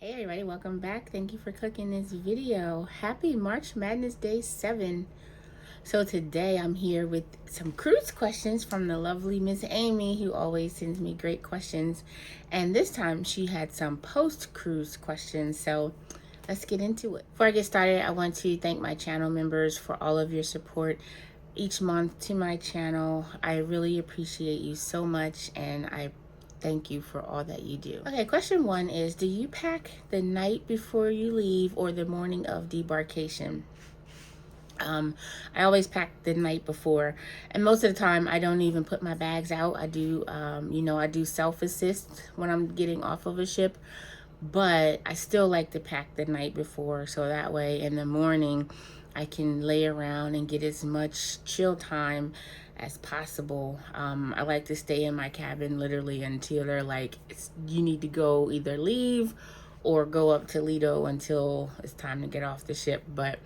Hey everybody, welcome back. Thank you for clicking this video. Happy March Madness Day 7. So today I'm here with some cruise questions from the lovely Miss Amy, who always sends me great questions. And this time she had some post-cruise questions. So let's get into it. Before I get started, I want to thank my channel members for all of your support each month to my channel. I really appreciate you so much, and I thank you for all that you do. Okay, question 1 is, do you pack the night before you leave or the morning of debarkation? I always pack the night before, and most of the time I don't even put my bags out. I do, I do self-assist when I'm getting off of a ship, but I still like to pack the night before, so that way in the morning I can lay around and get as much chill time as possible. I like to stay in my cabin literally until they're like, you need to go, either leave or go up to Lido until it's time to get off the ship. But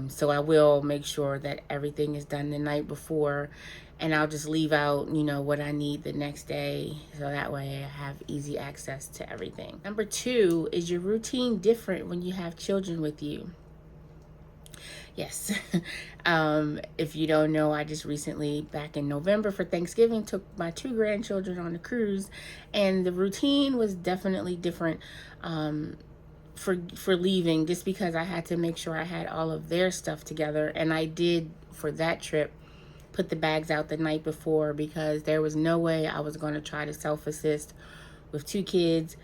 so I will make sure that everything is done the night before, and I'll just leave out, what I need the next day, so that way I have easy access to everything. Number 2, is your routine different when you have children with you? Yes. If you don't know, I just recently, back in November for Thanksgiving, took my 2 grandchildren on a cruise, and the routine was definitely different for leaving, just because I had to make sure I had all of their stuff together. And I did, for that trip, put the bags out the night before, because there was no way I was going to try to self-assist with 2 kids,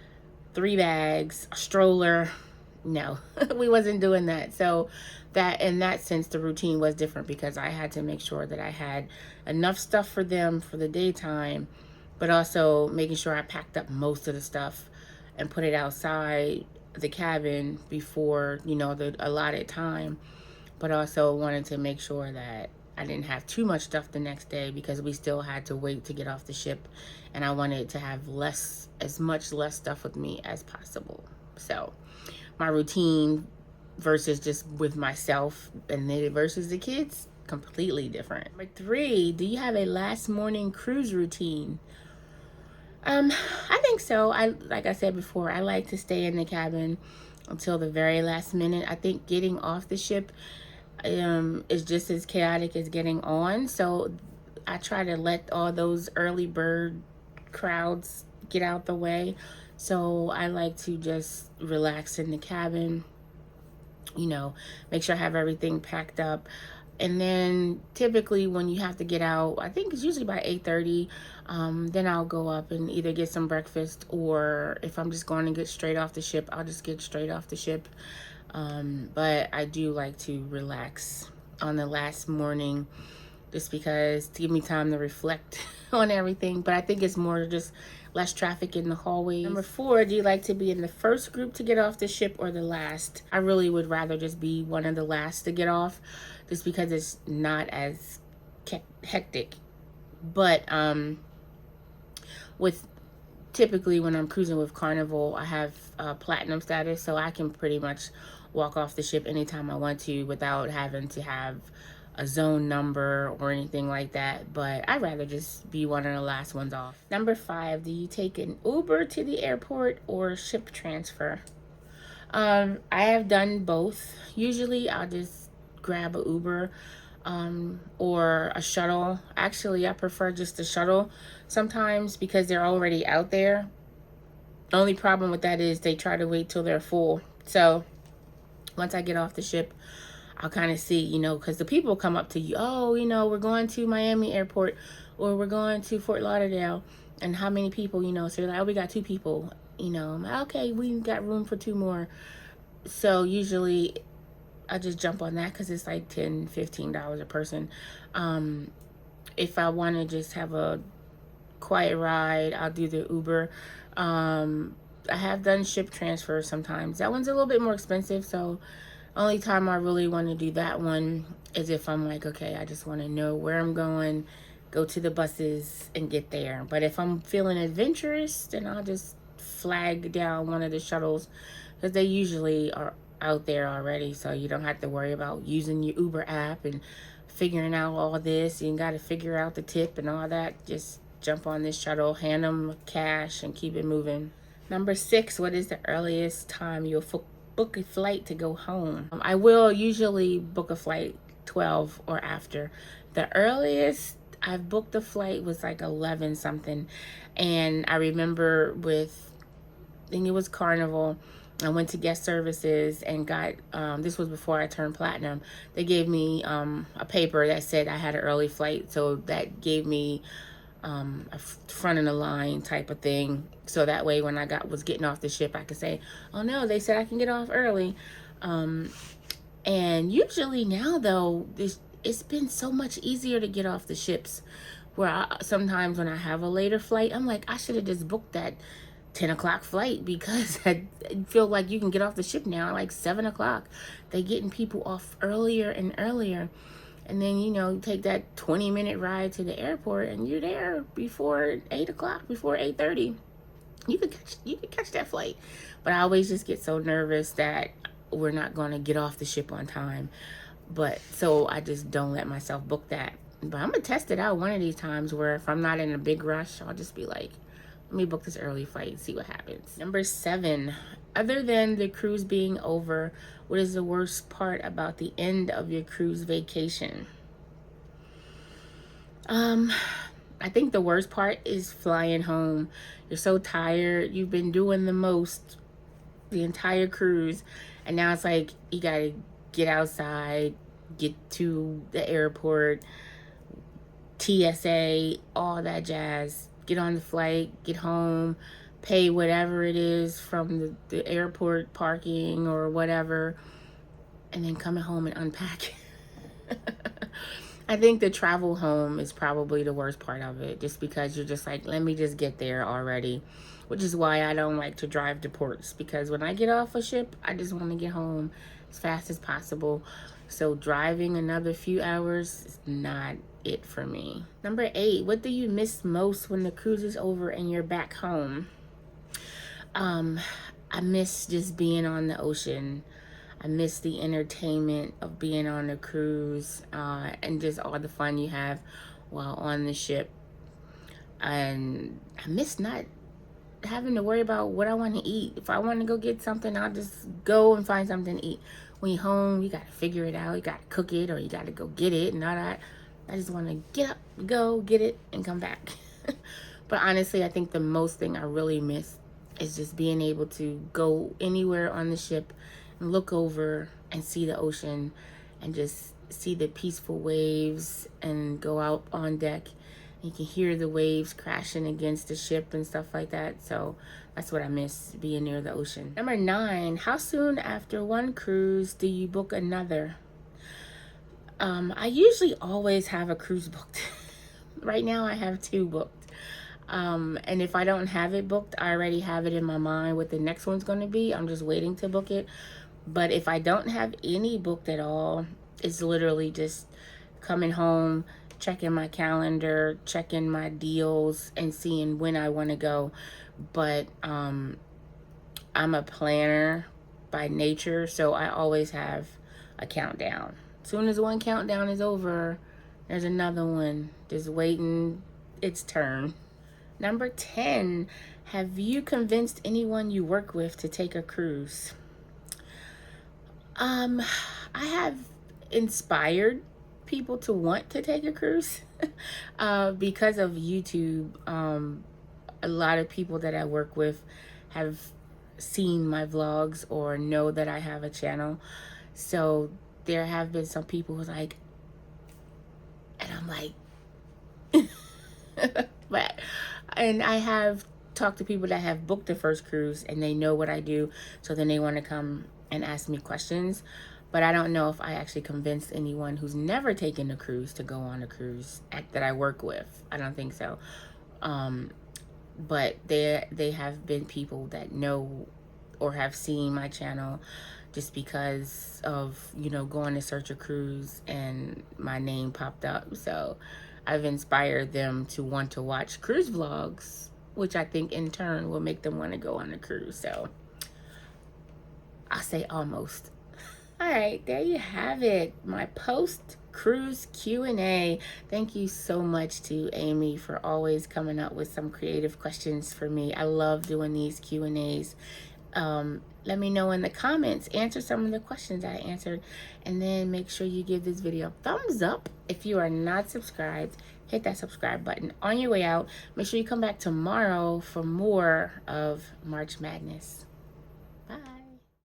3 bags, a stroller. No, we wasn't doing that. So that, in that sense, the routine was different, because I had to make sure that I had enough stuff for them for the daytime, but also making sure I packed up most of the stuff and put it outside the cabin before, the allotted time. But also wanted to make sure that I didn't have too much stuff the next day, because we still had to wait to get off the ship, and I wanted to have as much less stuff with me as possible. So my routine versus just with myself and then versus the kids, completely different. Number 3, do you have a last morning cruise routine? I think so. Like I said before, I like to stay in the cabin until the very last minute. I think getting off the ship is just as chaotic as getting on. So I try to let all those early bird crowds get out the way. So I like to just relax in the cabin, make sure I have everything packed up. And then typically when you have to get out, I think it's usually by 8:30, then I'll go up and either get some breakfast, or if I'm just going to get straight off the ship, I'll just get straight off the ship. But I do like to relax on the last morning, just because, to give me time to reflect on everything. But I think it's more just less traffic in the hallways. Number 4, do you like to be in the first group to get off the ship or the last? I really would rather just be one of the last to get off, just because it's not as hectic. But with typically when I'm cruising with Carnival, I have platinum status, so I can pretty much walk off the ship anytime I want to without having to have a zone number or anything like that. But I'd rather just be one of the last ones off. Number 5, do you take an Uber to the airport or ship transfer? I have done both. Usually I'll just grab a Uber or a shuttle. Actually, I prefer just a shuttle sometimes, because they're already out there. The only problem with that is they try to wait till they're full. So once I get off the ship, I'll kind of see, because the people come up to you, oh, we're going to Miami airport, or we're going to Fort Lauderdale, and how many people, so you're like, oh, we got 2 people, I'm like, okay, we got room for 2 more. So usually I just jump on that, because it's like $10-15 a person. If I want to just have a quiet ride, I'll do the Uber. I have done ship transfer sometimes. That one's a little bit more expensive, so only time I really want to do that one is if I'm like, okay, I just want to know where I'm going, go to the buses and get there. But if I'm feeling adventurous, then I'll just flag down one of the shuttles, because they usually are out there already, so you don't have to worry about using your Uber app and figuring out all this. You got to figure out the tip and all that. Just jump on this shuttle, hand them cash, and keep it moving. Number 6, what is the earliest time you'll book a flight to go home? I will usually book a flight 12 or after. The earliest I've booked a flight was like 11 something. And I remember I think it was Carnival. I went to guest services and got, this was before I turned platinum. They gave me a paper that said I had an early flight. So that gave me a front of the line type of thing. So that way when I was getting off the ship, I could say, oh no, they said I can get off early. And usually now though, it's been so much easier to get off the ships where sometimes when I have a later flight, I'm like, I should have just booked that 10 o'clock flight because I feel like you can get off the ship now at like 7 o'clock. They're getting people off earlier and earlier. And then, you take that 20-minute ride to the airport and you're there before 8 o'clock, before 8:30. You could catch that flight. But I always just get so nervous that we're not going to get off the ship on time. But so I just don't let myself book that. But I'm going to test it out one of these times where if I'm not in a big rush, I'll just be like, let me book this early flight and see what happens. Number 7, other than the cruise being over, what is the worst part about the end of your cruise vacation? I think the worst part is flying home. You're so tired. You've been doing the most the entire cruise. And now it's like you got to get outside, get to the airport, TSA, all that jazz. Get on the flight, get home, pay whatever it is from the airport parking or whatever, and then coming home and unpack. I think the travel home is probably the worst part of it, just because you're just like, let me just get there already, which is why I don't like to drive to ports, because when I get off a ship, I just want to get home as fast as possible. So driving another few hours is not it for me. Number 8, what do you miss most when the cruise is over and you're back home? I miss just being on the ocean. I miss the entertainment of being on a cruise, and just all the fun you have while on the ship. And I miss not having to worry about what I want to eat. If I want to go get something, I'll just go and find something to eat. When you're home, you got to figure it out. You got to cook it, or you got to go get it and all that. I just want to get up, go, get it, and come back. But honestly, I think the most thing I really miss is just being able to go anywhere on the ship and look over and see the ocean and just see the peaceful waves and go out on deck. You can hear the waves crashing against the ship and stuff like that. So that's what I miss, being near the ocean. Number 9, how soon after one cruise do you book another? I usually always have a cruise booked. Right now I have 2 booked. And if I don't have it booked, I already have it in my mind what the next one's going to be. I'm just waiting to book it. But if I don't have any booked at all, it's literally just coming home, checking my calendar, checking my deals, and seeing when I want to go. But I'm a planner by nature, so I always have a countdown. As soon as one countdown is over, there's another one just waiting its turn. Number 10, have you convinced anyone you work with to take a cruise? I have inspired people to want to take a cruise because of YouTube. A lot of people that I work with have seen my vlogs or know that I have a channel. So there have been some people who's like, and I'm like, and I have talked to people that have booked the first cruise and they know what I do. So then they want to come and ask me questions. But I don't know if I actually convinced anyone who's never taken a cruise to go on a cruise that I work with. I don't think so. But they have been people that know or have seen my channel just because of, going to search a cruise and my name popped up. So I've inspired them to want to watch cruise vlogs, which I think in turn will make them want to go on a cruise. So I'll say almost. All right, there you have it. My post cruise Q&A. Thank you so much to Amy for always coming up with some creative questions for me. I love doing these Q&As. Let me know in the comments, answer some of the questions I answered, and then make sure you give this video a thumbs up. If you are not subscribed, hit that subscribe button on your way out. Make sure you come back tomorrow for more of March Madness. Bye.